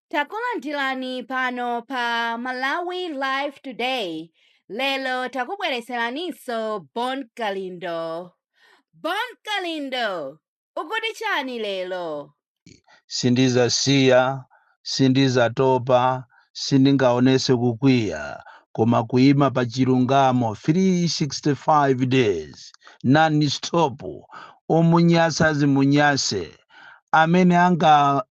Takulandirani pano pa Malawi Live Today. Lelo takubwereseraninso Bon Kalindo. Bon Kalindo, ukuti chani lelo? Sindizasiya, sindizatopa, sindingaonese kukwiya, koma kuima pa chilungamo 365 days non-stop. Omunyasa azimunyase, amene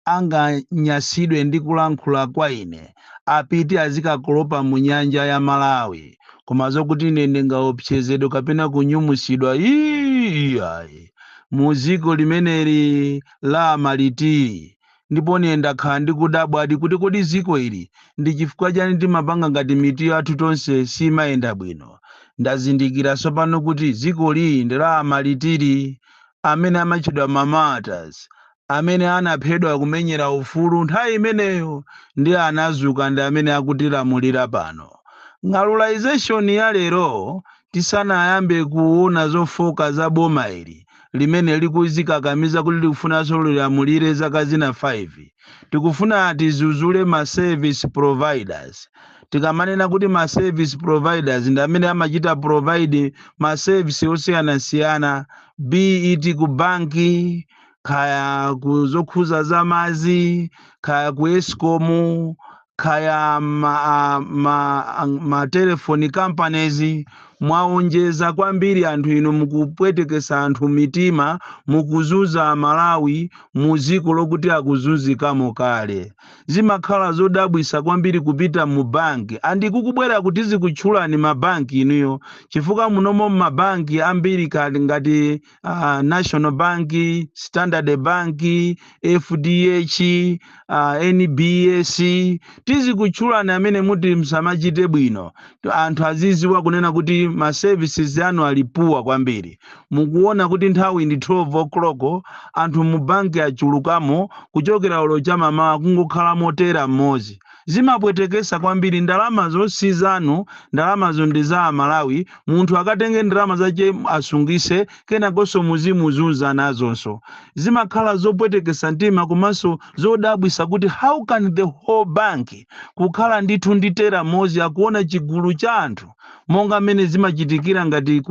anganyasidwe ndi kulankhula kwa ine apite azikakolopa mu nyanja ya Malawi, koma zokuti ine ndingaopsezedwe kapena kunyumusidwa iyayi mu dziko limeneli la Maliti. Ndipo ndakhala ndikudabwa kuti kodi dziko ili ndi chifukwa chani timapanga ngati miti yathu tonse simayenda bwino. Ndazindikira tsopano kuti dziko lili ndi la Malitiri, amene amatchedwa mamatas, amene anaphedwa kumenyera ufulu nthawi imeneyo ndi anazuka ndi amene akutilamulira pano. Ng'alulization ya lero tisanayambe kuona zofoka za boma ili limene likuzikakamiza kuti likufunanso lilamulire zaka zina 5, tikufuna tizuzule ma service providers. Tikamanena kuti ma service providers ndi amene amachita provide ma service osiyanasiyana, be it ku banki, kaya kuzokhuza za mazi, kaya ku Eskom, kaya ma telephone companies. Mwaonjeza kwambiri anthu ino mukupwetekesa anthu mitima, mukuzuza Malawi mu dziko lokuti akuzunzikamo kale. Zimakhala zodabwisa kwambiri kupita mu banki, andikukubwera kuti zikutchulani mabanki inuyo, chifukwa munomo mabanki ambiri kali ngati National Bank, Standard Bank, FDH, NBS, tizikutchulani amene muti msamachite bwino. Anthu aziziwa kunena kuti ma services anu alipuwa kwambiri. Mukuona kuti nthawi ndi 12 o'clock anthu mu banki achulukamo kuchokera ulo chamama kungokhala motera mmodzi. Zimapwetekesa kwambiri. Ndalama zosizanu, ndalama ndi za Malawi, munthu akatenge ndalama zache asungise kenakonso muzimuzunza nazonso. Zimakhala zopwetekesa mtima komanso zodabwisa kuti how can the whole bank kukhala ndithu nditera mmodzi akuona chigulu cha anthu monga mene zimachitikira ngati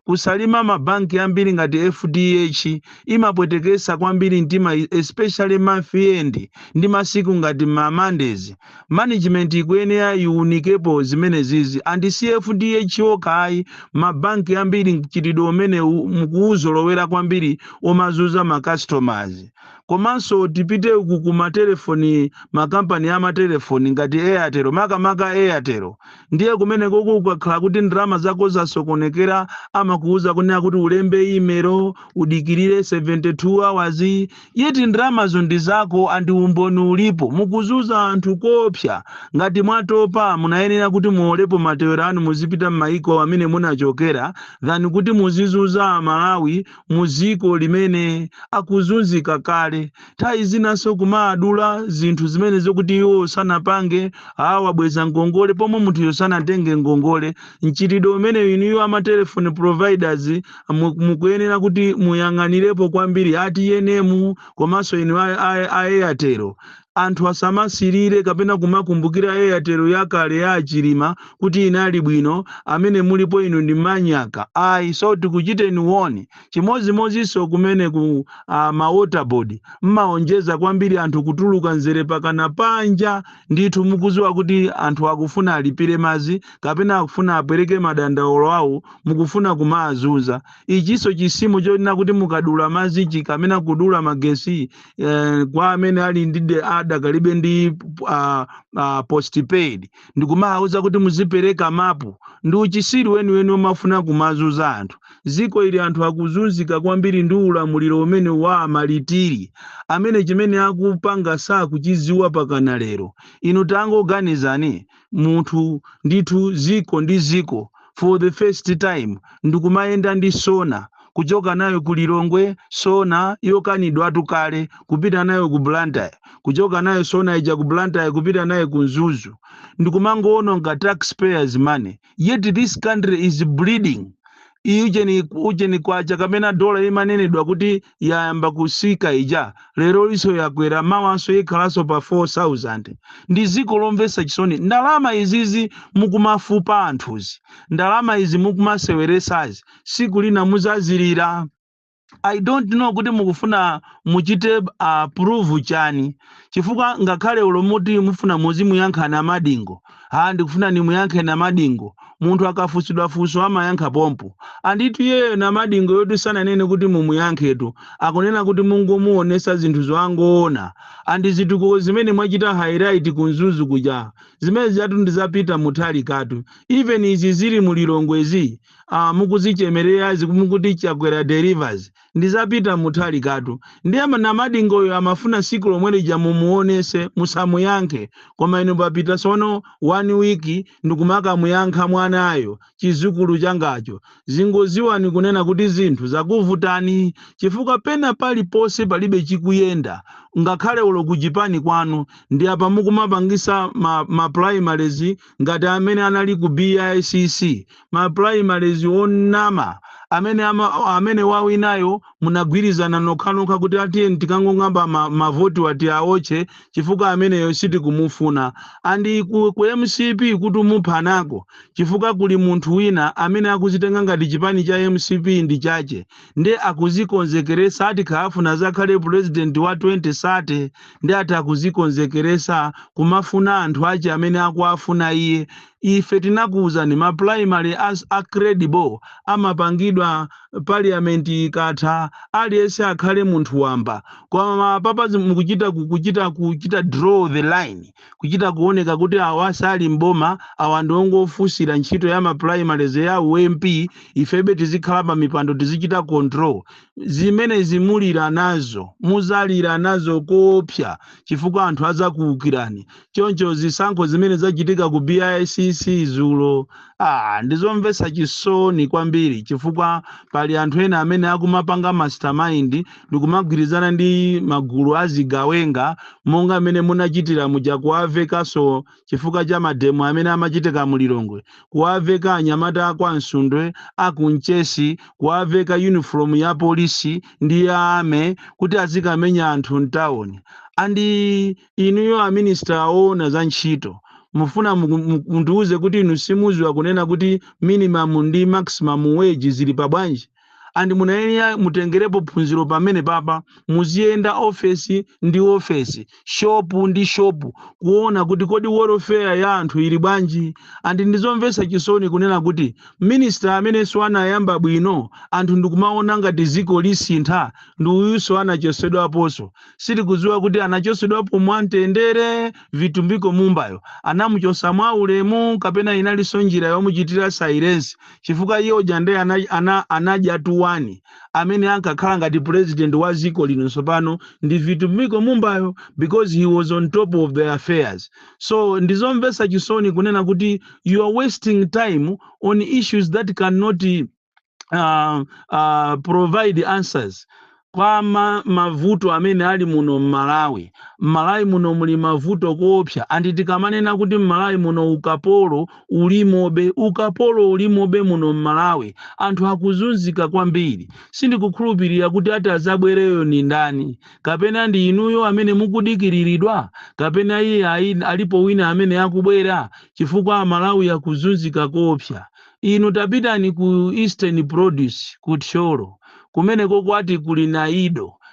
kusalima mabanki ambiri ngati FDH imapwetekesa kwambiri mtima, especially month end ndi masiku ngati ma Mondays. Management ikuyenera iunikepo zimene zizi, andi FDH okayi mabanki ambiri chitidwe umene mukuuzolowera kwambiri omazuza ma customers. Komanso tipite uku kuma telefoni, makampani ya matelefoni ngati Airtel, makamaka Airtel, ndiye kumene kukakhala kuti ndalama zako zasokonekera amakuuza kunena kuti ulembe email udikirire 72 hours, yeti ndalama ndi zako andi umboni ulipo. Mukuzuza anthu kopsa. Ngati mwatopa munayenera kuti muolepo matewero anu muzipita m'maiko amene munachokera than kuti muzizuza Malawi muziko limene akuzunzika kale. Nthawi zinaso kumadula zinthu zimene zokuti iwo sanapange wabweza ngongole pomwe munthu yosanatenge ngongole. Mchitidwe umene inuyo ama telephone providers mukuyenera kuti muyang'anirepo kwambiri, ati yenemu komanso inu Airtel. Anthu asamasirire kapena kumakumbukira Airtel yakale ya Chilima kuti inali bwino, amene mulipo inu ndi manyaka. So tikuchiteni woni chimozimozinso kumene ku ma waterboard mmaonjeza kwambiri anthu kutuluka nzere pakana panja, ndithu mukuziwa kuti anthu akufuna alipire mazi kapena akufuna apereke madandaulo awo, mukufuna kumazuza. Ichiso chisimo chonena kuti mukadula mazi chikamena kudula magesi kwa amene ali ndide kalibe ndi postpaid, ndikumauza kuti muzipereka mapu. Ndi uchisiri weniweni omafuna kumazuza anthu. Ziko ili anthu akuzunzika kwambiri ndi ulamuliro umene wa Malitiri, amene chimene akupanga sakuchiziwa pakana lero. Inu tangoganizani munthu ndithu ziko ndi ziko for the first time ndikumayenda ndi sona kuchoka nayo kulilongwe, sona yokanidwa tukale kupita nayo ku Blantyre, kuchoka nayo sona ija ku Blantyre kupita nayo ku Nzuzu. Ndikumangoona nga taxpayers money, yet this country is bleeding. ujeni kwacha kapena dola imanenedwa kuti yayamba kusika ija lero iso yakwera mawanso ikhalanso pa 4000 ndi ziko lomvetsa chisoni. Ndalama izizi mukumafupa anthuzi, ndalama izi mukumaseweresazi, siku lina muzazilira. I don't know kuti mukufuna muchite approve chani, chifukwa ngakhale ulomuti mufuna muzimuyankha na madingo, ndikufuna nimuyankhe na madingo, munthu akafusidwa funso amayankha pompo. Anditu yeyo na madingo yoti sananene kuti mumuyankhetu, akunena kuti mungomuonesa zinthu zoangoona. Andi zituko zimene mwachita highlight kunzuzu kuja, zimene zatu ndizapita mutali katu. Even izi zili mulilongwezi, mukuzichemerera zikumukuti chakwera delivers, ndizapita mutali katu. Ndiye na madingo yo amafuna siku lomwe lija mumuonese musamuyankhe, koma inu papita sono 1 week ndikumaka muyankha mwanayo chizukulu changacho. Zingoziwani kunena kuti zinthu zakuvutani, chifukwa pena pali pose palibe chikuyenda. Ngakhale ulo kujipani kwanu ndi apa mukumapangisa ma primaries ngati amene anali ku BICC, ma primaries onama amene wawinayo munagwirizana nokhanuka kuti atiye tikangong'amba mavoti wati aoche chifukwa ameneyo siti kumufuna. Andi ku MCP kuti muphanako chifukwa kuli munthu wina amene akuzitenga ngati chipani cha MCP ndi chache, ndi akuzikonzekeresa ati khafuna zakhale president wa 2030, ndi ati akuzikonzekeresa kumafuna anthu ache amene akuafuna iye. Ife tinakuwuzani ma primary as credible amapangidwa parliament ikatha aliyense akhale munthu wamba, koma papazi mukuchita draw the line, kuchita kuoneka kuti awasali mboma awandongo ofusira ntchito ya ma primaries ya UMP. Ifebe tizikhala pa mipando tizichita control zimene zimulira nazo, muzalira nazo kopya chifukwa anthu azakuukirani. Choncho zisankho zimene zachitika ku BICC zulo ndizomvetsa chisoni kwambiri, chifukwa pali anthu ena amene akumapanga mastermind ndikumagwirizana ndi magulu azigawenga monga amene munachitira muja kuavekaso chifukwa cha mademo amene amachitika mulilongwe, kuaveka anyamata kwa Nsundwe akunchesi, kuaveka uniform ya polisi ndi ya ame kuti azikamenya anthu mtawuni. Andi inuyo a minister aona za ntchito mufuna mundiuze kuti inu simuziwa kunena kuti minimum ndi maximum wage zili pabwanji. Andi munayenera mutengerepo phunziro pamene papa, muziyenda office ndi office, shop ndi shop, kuona kuti kodi welfare ya anthu ili bwanji. Andi ndizomvetsa chisoni kunena kuti minister amene anayamba bwino anthu ndikumaona ngati ziko lisintha, ndi uyuso anachosedwaponso. Siti kuziwa kuti anachosedwapo mwamtendere vitumbiko mumbayo, anamuchosa mwaulemu kapena inalinso njira yomuchitira silence, chifukwa iyo jande anajatu amene ankakhala ngati president wa ziko lino sopano ndi vitumbiko mumbayo because he was on top of the affairs. So ndizomvetsa chisoni kunena kuti you are wasting time on issues that cannot provide answers kwa mavuto amene ali muno Malawi. Malawi muno muli mavuto koopsa, andi tikamanena kuti Malawi muno ukapolo ulimobe muno Malawi, anthu akuzunzika kwambiri. Sindikukhulupirira kuti ati azabwereyo ni ndani, kapena ndi inuyo amene mukudikiriridwa, kapena iye alipo wina amene akubwera, chifukwa Malawi yakuzunzika koopsa. Inu tapitani ku Eastern Produce kutcholo kumene kokwati kuli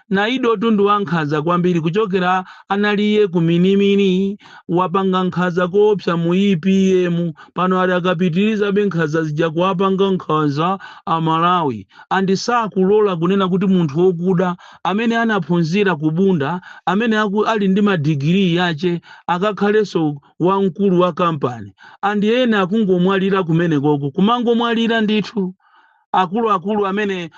Naido tundu wankhaza kwambiri, kuchokera analiye kuminimini wapanga nkhaza koopsa mu EPM, pano ali akapitiriza benkhaza zija kuwapanga nkhaza Malawi. Andi sakulola kunena kuti munthu wokuda amene anaphunzira kubunda, amene ali ndi madigiri yache akakhalenso wamkulu wa kampani, andi ena akungomwalira kumene koko, kumangomwalira ndithu akulu amene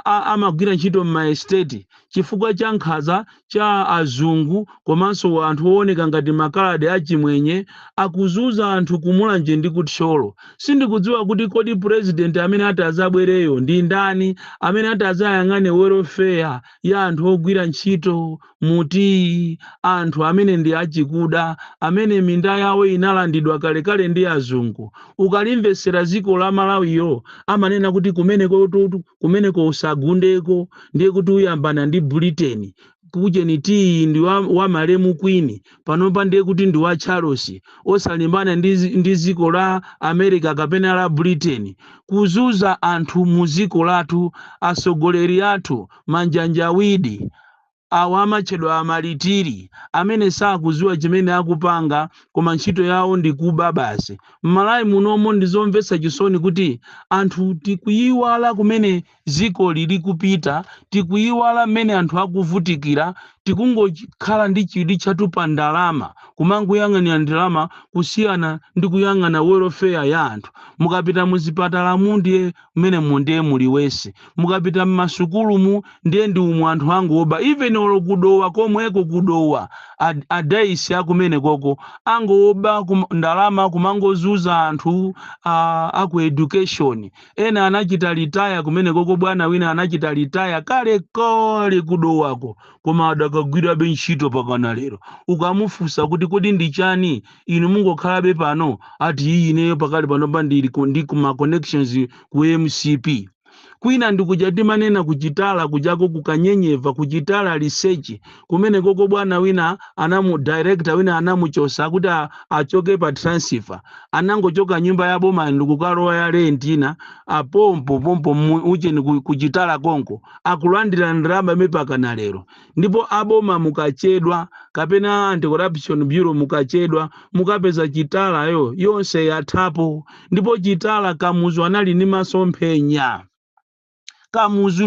amagwira ntchito m'ma estate chifukwa cha nkhanza cha azungu komanso anthu ooneka ngati makaladi achimwenye akuzunza anthu kumulanje ndi kuthyolo. Sindikudziwa kuti kodi president amene ati azabwereyo ndi ndani, amene ati azayang'ane welfare ya anthu ogwira ntchito muti anthu amene ndi achikuda, amene minda yawo inalandidwa kalekale ndi azungu. Ukalimvesera dziko la Malawiyo amanena kuti kumeneko usagundeko ndiye kuti uyambana ndi Britain. Kujeni ti ndi wa malemu Queen panopa ndiye kuti ndi wa Charles, osalimbana ndi dziko la America kapena la Britain. Kuzuza anthu mu dziko lathu, asogoleri athu manjanjawidi awa amachedwa amalitiri amene sakuziwa chimene akupanga koma ntchito yawo ndi kuba basi. M'Malawi munomo ndizomvetsa chisoni kuti anthu tikuyiwala kumene dziko lili kupita, tikuyiwala mmene anthu akuvutikira, tikungokhala ndi chidi chathu pa ndalama, kumangoyang'anira ndalama kusiyana ndi kuyang'ana welfare ya anthu. Mukapita muzipatalamu ndiye mmene mundiye muli wese, mukapita mmasukulumu ndiye ndi umwe anthu angoba. Even olo kudowa komweko kudowa adaisi akumene koko angoba ndalama kumangozuza anthu aku education. Ena anachita retire kumene koko, bwana wina anachita retire kale kale kudowako koma adakagwirabe ntchito pakana lero. Ukamufunsa kuti kodi ndi chani inu mungokhalabe pano, ati iyi ineyo pakali panopa ndi kuma connections ku MCP. Kwina ndikuja timanena kuchitala kujako kukanyenyeva kuchitala research kumene koko bwana wina director wina anamuchosa kuti achoke pa transfer, anangochoka nyumba ya boma ndikukalowa ya rentina pompo ucheni kuchitala konko akulandira ndalama mipaka na lero. Ndipo aboma mukachedwa kapena anti-corruption bureau mukachedwa mukapeza chitala yonse yathapo. Ndipo chitala Kamuzu anali ni masomphenya. Kamuzu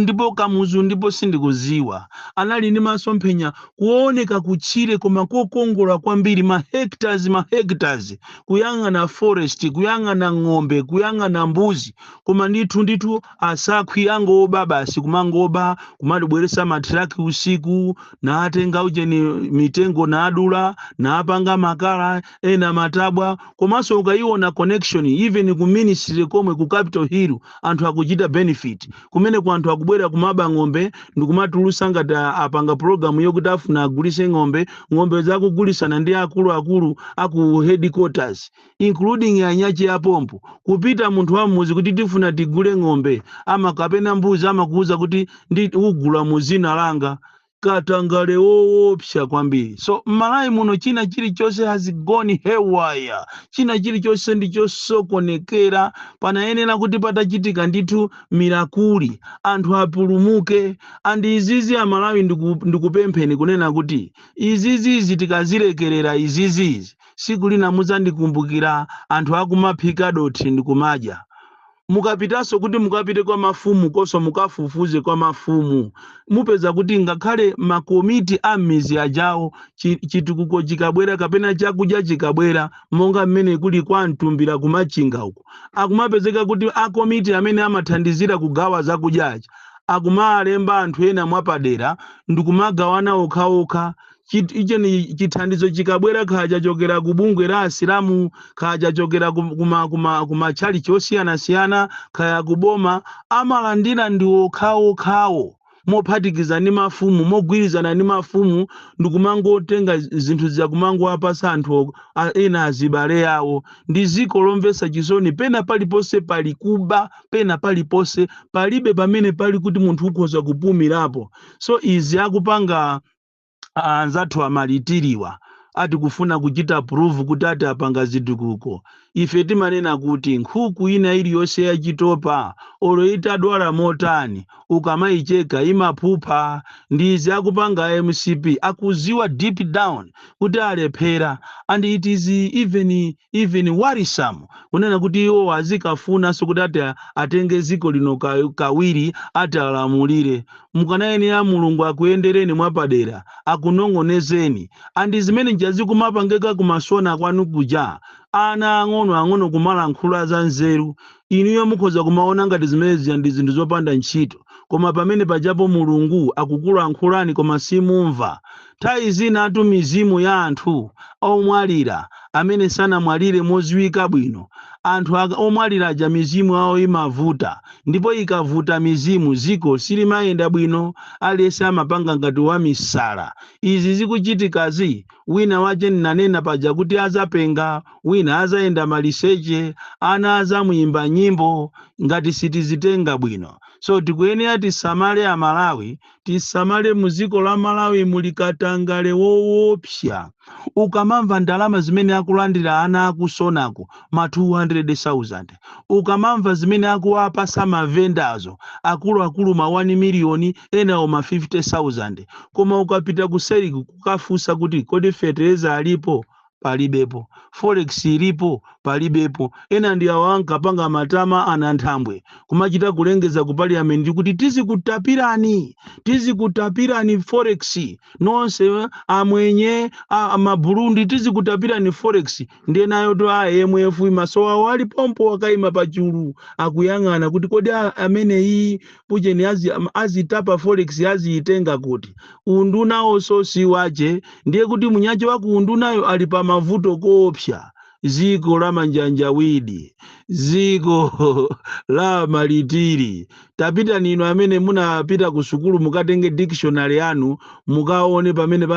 ndipo sindikuziwa anali ni masomphenya kuoneka kuchire koma kokongola kwambiri, ma hectares kuyang'ana forest, kuyang'ana ng'ombe, kuyang'ana mbuzi, koma ndithu asakhwi angoba basi kumangoba kumadibweresa matraki usiku na atenga ujeni mitengo na adula na apanga makala ena matabwa. Komanso ukayiona connection even ku ministry komwe ku Capitol Hill anthu akuchita benefit kumene kwa anthu akubwera kumaba ng'ombe ndikumatulusa ngati apanga program yokuti afuna agulise ng'ombe zakugulisana ndi akulu aku headquarters including anyachi ya pompo. Kupita munthu wa muzi kuti tifuna tigule ng'ombe ama kapena mbuzi amakuuza kuti ndi ugula muzina langa, katangale woopsa kwambiri. So M'Malawi muno china chilichonse has gone haywire, china chilichonse ndichosokonekera. Panayenera kuti patachitika ndithu mirakuli anthu apulumuke. Andi izizi Amalawi ndikupempheni kunena kuti izizi tikazilekerera izizi siku lina muzandikumbukira anthu akumaphika dothi ndikumadya. Mukapitaso kuti mukapite kwa mafumu koso mukafufuze kwa mafumu, mupeza kuti ngakhale makomiti amizi ajawo chitukuko chikabwera kapena chakudya chikabwera monga mmene kuli kwa Mtumbira kumachinga uko, akumapezeka kuti akomiti amene amathandizira kugawa zakudyacha akumalemba anthu ena mwapadera ndikumagawana okhaokha. Icheni chithandizo chikabwera khaja chokera kubungwe la Asilamu, khaja chokera kuma chali chosiyana khaya kuboma, amalandira ndi okhawo mophatikiza ni mafumu, mogwirizana ni mafumu ndikumangotenga zinthu za kumangoapasa anthu ena azibale yawo. Ndi dziko lomvesa chisoni, pena palipose pali kuba, pena palipose palibe pamene pali kuti munthu ukhoza kupumirapo. So izi akupanga anzathu amalitiriwa ati kufuna kuchita prove kuti ati apanga zitukuko. Ife timanena kuti nkhuku ina iliyonse yachitopa olo itadwala motani ukamayicheka imaphupha. Ndizi akupanga MCP akuziwa deep down kuti alephera, and it is even worrisome kunena kuti iwo azikafuna so kuti ati atenge ziko lino kawiri ati alamulire. Mukanayenera Mulungu akuyendereni mwapadera akunong'onezeni, andi zimene njazikumapangeka kumasona kwanu kuja ana ang'ono kumala nkhula za nzeru. Inuyo mukhoza kumaona ngati zimene ndi zinthu zopanda ntchito, koma pamene pajapo mulungu akukulankhulani koma simumva. Nthawi zina atu mizimu ya anthu omwalira amene sanamwalire moziwika bwino, anthu omwalira aja mizimu yawo imavuta, ndipo ikavuta mizimu ziko silimayenda bwino, aliyense amapanga ngati wamisala. Izi zikuchitikazi wina wache nanena paja kuti azapenga, wina azayenda maliseche, ana azamuyimba nyimbo ngati sitizitenga bwino. So tikuyenera tisamale Amalawi, tisamale muziko la Malawi mulikatangale woopsa. Ukamamva ndalama zimene akulandira ana akusonako ma 200,000, ukamamva zimene akuwapasa mavendazo akuluakulu ma 1 miliyoni enawo ma 50,000, koma ukapita kuseriku kukafusa kuti kodi fertilizer alipo, palibepo, forex ilipo, palibepo. Ena ndi awo ankapanga matama ananthambwe kumachita kulengeza ku parliament kuti tizikutapirani forex nonse amwenye amaburundi tizikutapirani forex. Ndiye nayo to IMF masowa wali pompo wakaima pachulu akuyang'ana kuti kodi amene iyi pujeni azitapa forex aziitenga kuti unduna oso si wache. Ndiye kuti munyache wa kuundunayo ali pa mavuto koopsa. Ziko la manjanjawidi, ziko la malitiri. Tapita nino amene munapita kusukulu mukatenge dictionary yanu mukaone pamene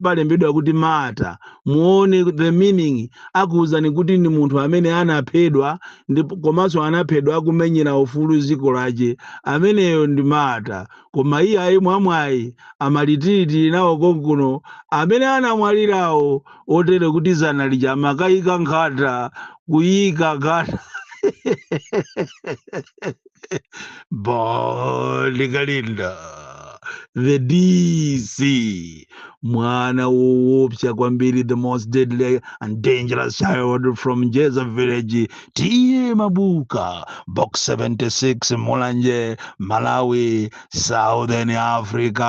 palembedwa kuti mata, muone the meaning. Akuwuzani kuti ni munthu amene anaphedwa ndipo komanso anaphedwa akumenyera ufulu ziko lache, ameneyo ndi mata. Koma iye ayi mwamwayi amalitiri nawo konkuno amene anamwalirawo otere kuti zana lija makayika nkhata kuyika kata Bonkalinda the DC, mwana woopsa kwambiri, the most deadly and dangerous child from Jeza village, T.A. Mabuka, box 76, Mulanje, Malawi, Southern Africa.